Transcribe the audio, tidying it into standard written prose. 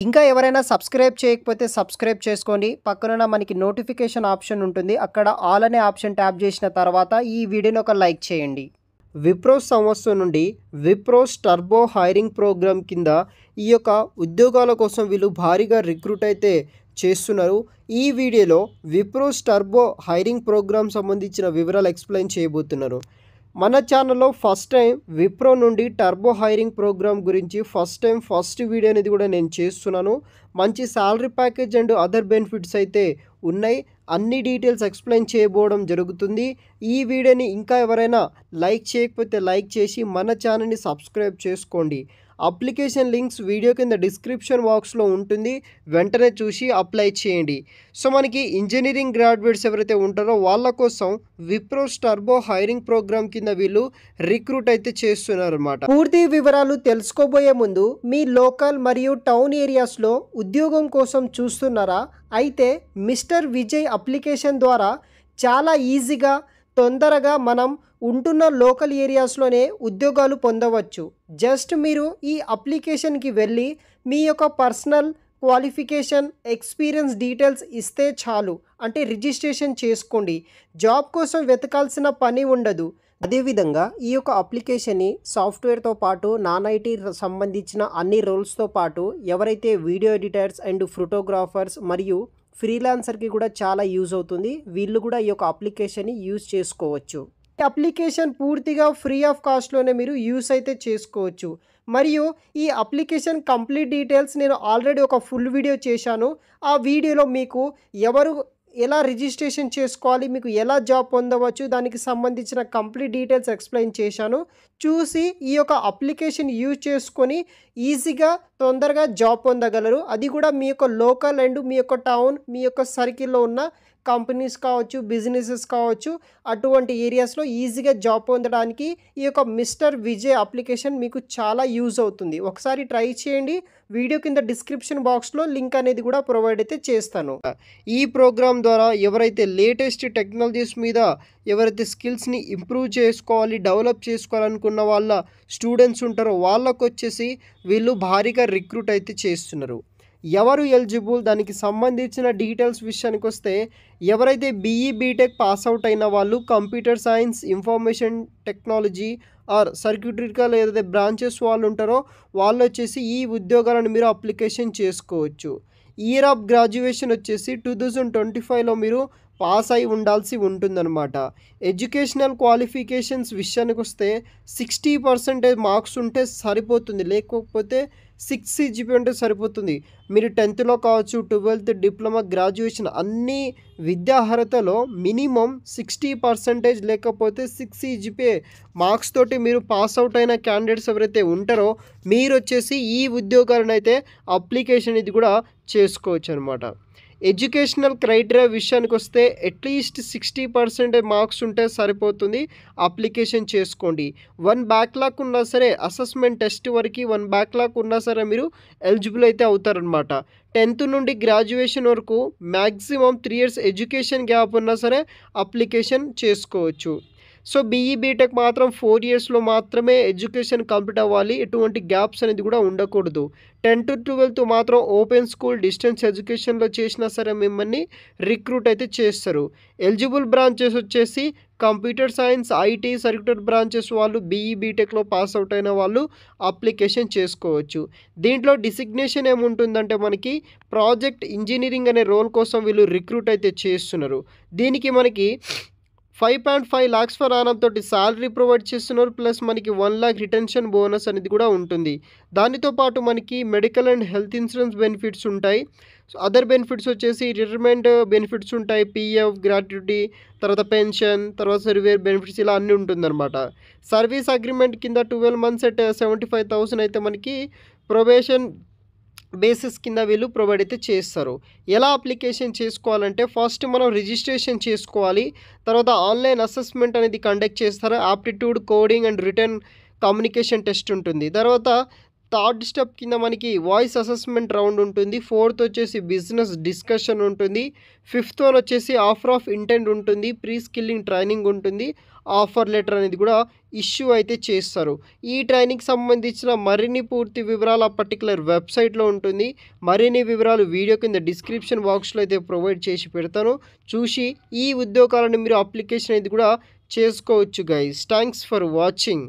ఇంకా ఎవరైనా సబ్స్క్రైబ్ చేయకపోతే సబ్స్క్రైబ్ చేసుకోండి. పక్కనున్న మనకి నోటిఫికేషన్ ఆప్షన్ ఉంటుంది. అక్కడ ఆల్ అనే ఆప్షన్ ట్యాప్ చేసిన తర్వాత ఈ వీడియోని ఒక లైక్ చేయండి. విప్రో సంస్థ నుండి విప్రోస్ టర్బో హైరింగ్ ప్రోగ్రామ్ కింద ఈ యొక్క ఉద్యోగాల కోసం వీళ్ళు భారీగా రిక్రూట్ అయితే చేస్తున్నారు. ఈ వీడియోలో విప్రోస్ టర్బో హైరింగ్ ప్రోగ్రామ్ సంబంధించిన వివరాలు ఎక్స్ప్లెయిన్ చేయబోతున్నారు. మన ఛానల్లో ఫస్ట్ టైం విప్రో నుండి టర్బో హైరింగ్ ప్రోగ్రామ్ గురించి ఫస్ట్ వీడియో అనేది కూడా నేను చేస్తున్నాను. మంచి salary package and other benefits అయితే ఉన్నాయి. అన్ని డీటెయిల్స్ ఎక్స్ప్లెయిన్ చేయబోవడం జరుగుతుంది. ఈ వీడియోని ఇంకా ఎవరైనా లైక్ చేయకపోతే లైక్ చేసి మన ఛానల్ని సబ్స్క్రైబ్ చేసుకోండి. అప్లికేషన్ లింక్స్ వీడియో కింద డిస్క్రిప్షన్ బాక్స్లో ఉంటుంది. వెంటనే చూసి అప్లై చేయండి. సో మనకి ఇంజనీరింగ్ గ్రాడ్యుయేట్స్ ఎవరైతే ఉంటారో వాళ్ళ కోసం విప్రోస్ టర్బో హైరింగ్ ప్రోగ్రామ్ కింద వీళ్ళు రిక్రూట్ అయితే చేస్తున్నారు అన్నమాట. పూర్తి వివరాలు తెలుసుకోబోయే ముందు మీ లోకల్ మరియు టౌన్ ఏరియాస్లో ఉద్యోగం కోసం చూస్తున్నారా? అయితే మిస్టర్ విజయ్ అప్లికేషన్ ద్వారా చాలా ఈజీగా తొందరగా మనం ఉంటున్న లోకల్ ఏరియాస్లోనే ఉద్యోగాలు పొందవచ్చు. జస్ట్ మీరు ఈ అప్లికేషన్కి వెళ్ళి మీ యొక్క పర్సనల్ క్వాలిఫికేషన్, ఎక్స్పీరియన్స్ డీటెయిల్స్ ఇస్తే చాలు. అంటే రిజిస్ట్రేషన్ చేసుకోండి. జాబ్ కోసం వెతకాల్సిన పని ఉండదు. అదేవిధంగా ఈ యొక్క అప్లికేషన్ని సాఫ్ట్వేర్తో పాటు నాన్ ఐటీ సంబంధించిన అన్ని రోల్స్తో పాటు ఎవరైతే వీడియో ఎడిటర్స్ అండ్ ఫోటోగ్రాఫర్స్ మరియు ఫ్రీలాన్సర్కి కూడా చాలా యూజ్ అవుతుంది. వీళ్ళు కూడా ఈ యొక్క అప్లికేషన్ని యూజ్ చేసుకోవచ్చు. ఈ అప్లికేషన్ పూర్తిగా ఫ్రీ ఆఫ్ కాస్ట్లోనే మీరు యూస్ అయితే చేసుకోవచ్చు. మరియు ఈ అప్లికేషన్ కంప్లీట్ డీటెయిల్స్ నేను ఆల్రెడీ ఒక ఫుల్ వీడియో చేశాను. ఆ వీడియోలో మీకు ఎలా రిజిస్ట్రేషన్ చేసుకోవాలి, మీకు ఎలా జాబ్ పొందవచ్చు, దానికి సంబంధించిన కంప్లీట్ డీటెయిల్స్ ఎక్స్ప్లెయిన్ చేశాను. చూసి ఈ యొక్క అప్లికేషన్ యూజ్ చేసుకొని ఈజీగా తొందరగా జాబ్ పొందగలరు. అది కూడా మీ యొక్క లోకల్ అండ్ మీ యొక్క టౌన్, మీ యొక్క సర్కిల్లో ఉన్న కంపెనీస్ కావచ్చు, బిజినెసెస్ కావచ్చు, అటువంటి ఏరియాస్లో ఈజీగా జాబ్ పొందడానికి ఈ యొక్క మిస్టర్ విజయ్ అప్లికేషన్ మీకు చాలా యూజ్ అవుతుంది. ఒకసారి ట్రై చేయండి. వీడియో కింద డిస్క్రిప్షన్ బాక్స్లో లింక్ అనేది కూడా ప్రొవైడ్ అయితే చేస్తాను. ఈ ప్రోగ్రామ్ ద్వారా ఎవరైతే లేటెస్ట్ టెక్నాలజీస్ మీద ఎవరైతే స్కిల్స్ని ఇంప్రూవ్ చేసుకోవాలి, డెవలప్ చేసుకోవాలనుకున్న వాళ్ళ స్టూడెంట్స్ ఉంటారో వాళ్ళకు వచ్చేసి వీళ్ళు భారీగా రిక్రూట్ అయితే చేస్తున్నారు. ఎవరు ఎలిజిబుల్, దానికి సంబంధించిన డీటెయిల్స్ విషయానికి వస్తే ఎవరైతే బీఈ బీటెక్ పాస్అవుట్ అయిన వాళ్ళు, computer science, information technology or సర్క్యూటరికల్ ఏదైతే బ్రాంచెస్ వాళ్ళు ఉంటారో వాళ్ళు వచ్చేసి ఈ ఉద్యోగాలను మీరు అప్లికేషన్ చేసుకోవచ్చు. ఇయర్ ఆఫ్ గ్రాడ్యుయేషన్ వచ్చేసి 2025లో మీరు పాస్ అయి ఉండాల్సి ఉంటుందన్నమాట. ఎడ్యుకేషనల్ క్వాలిఫికేషన్స్ విషయానికి వస్తే 60% మార్క్స్ ఉంటే సరిపోతుంది. లేకపోతే 6 CGPA ఉంటే సరిపోతుంది. మీరు 10th కావచ్చు, 12th, డిప్లొమా, గ్రాడ్యుయేషన్ అన్ని విద్యార్హతలో మినిమం 60% లేకపోతే 6 CGPA మార్క్స్ తోటి మీరు పాస్ అవుట్ అయిన క్యాండిడేట్స్ ఎవరైతే ఉంటారో మీరు వచ్చేసి ఈ ఉద్యోగాలను అయితే అప్లికేషన్ ఇది కూడా చేసుకోవచ్చు అనమాట. ఎడ్యుకేషనల్ క్రైటీరియా విషయానికి వస్తే అట్లీస్ట్ 60% మార్క్స్ ఉంటే సరిపోతుంది. అప్లికేషన్ చేసుకోండి. 1 బ్యాక్లాగ్ ఉన్నా సరే, అసెస్మెంట్ టెస్ట్ వరకు 1 బ్యాక్లాగ్ ఉన్నా సరే మీరు ఎలిజిబుల్ అయితే అవుతారనమాట. 10th నుండి గ్రాడ్యుయేషన్ వరకు మ్యాక్సిమం 3 years ఎడ్యుకేషన్ గ్యాప్ ఉన్నా సరే అప్లికేషన్ చేసుకోవచ్చు. సో బీఈ బీటెక్ మాత్రం 4 yearsలో మాత్రమే ఎడ్యుకేషన్ కంప్లీట్ అవ్వాలి. ఎటువంటి గ్యాప్స్ అనేది కూడా ఉండకూడదు. 10th to 12th మాత్రం ఓపెన్ స్కూల్ డిస్టెన్స్ ఎడ్యుకేషన్లో చేసినా సరే మిమ్మల్ని రిక్రూట్ అయితే చేస్తారు. ఎలిజిబుల్ బ్రాంచెస్ వచ్చేసి కంప్యూటర్ సైన్స్, ఐటీ, సర్క్యూటర్ బ్రాంచెస్ వాళ్ళు బీఈ బీటెక్లో పాస్ అవుట్ అయిన వాళ్ళు అప్లికేషన్ చేసుకోవచ్చు. దీంట్లో డిసిగ్నేషన్ ఏముంటుందంటే మనకి ప్రాజెక్ట్ ఇంజనీరింగ్ అనే రోల్ కోసం వీళ్ళు రిక్రూట్ అయితే చేస్తున్నారు. దీనికి మనకి 5.5 lakhs ఫర్ ఆనం తోటి సాలరీ ప్రొవైడ్ చేస్తున్నారు. ప్లస్ మనకి 1 lakh రిటెన్షన్ బోనస్ అనేది కూడా ఉంటుంది. దానితో పాటు మనకి medical and health insurance benefits ఉంటాయి. అదర్ బెనిఫిట్స్ వచ్చేసి రిటైర్మెంట్ బెనిఫిట్స్ ఉంటాయి. పిఎఫ్, గ్రాట్యుటీ, తర్వాత పెన్షన్, తర్వాత సర్వేర్ బెనిఫిట్స్ ఇలా అన్నీ ఉంటుందన్నమాట. సర్వీస్ అగ్రిమెంట్ కింద 12 months at 75,000 అయితే మనకి ప్రొబేషన్ బేసిస్ కింద వీళ్ళు ప్రొవైడ్ అయితే చేస్తారు. ఎలా అప్లికేషన్ చేసుకోవాలంటే ఫస్ట్ మనం రిజిస్ట్రేషన్ చేసుకోవాలి. తర్వాత ఆన్లైన్ అసెస్మెంట్ అనేది కండక్ట్ చేస్తారు. Aptitude, coding and return communication test ఉంటుంది. తర్వాత థర్డ్ స్టెప్ కింద మనకి వాయిస్ అసెస్మెంట్ రౌండ్ ఉంటుంది. ఫోర్త్ వచ్చేసి బిజినెస్ డిస్కషన్ ఉంటుంది. ఫిఫ్త్ వన్ వచ్చేసి ఆఫర్ ఆఫ్ ఇంటెంట్ ఉంటుంది. ప్రీ స్కిల్లింగ్ ట్రైనింగ్ ఉంటుంది. ఆఫర్ లెటర్ అనేది కూడా ఇష్యూ అయితే చేస్తారు. ఈ ట్రైనింగ్కి సంబంధించిన మరిన్ని పూర్తి వివరాలు ఆ పర్టికులర్ వెబ్సైట్లో ఉంటుంది. మరిన్ని వివరాలు వీడియో కింద డిస్క్రిప్షన్ బాక్స్లో అయితే ప్రొవైడ్ చేసి పెడతాను. చూసి ఈ ఉద్యోగాలను మీరు అప్లికేషన్ అనేది కూడా చేసుకోవచ్చు గైస్. Thanks for watching.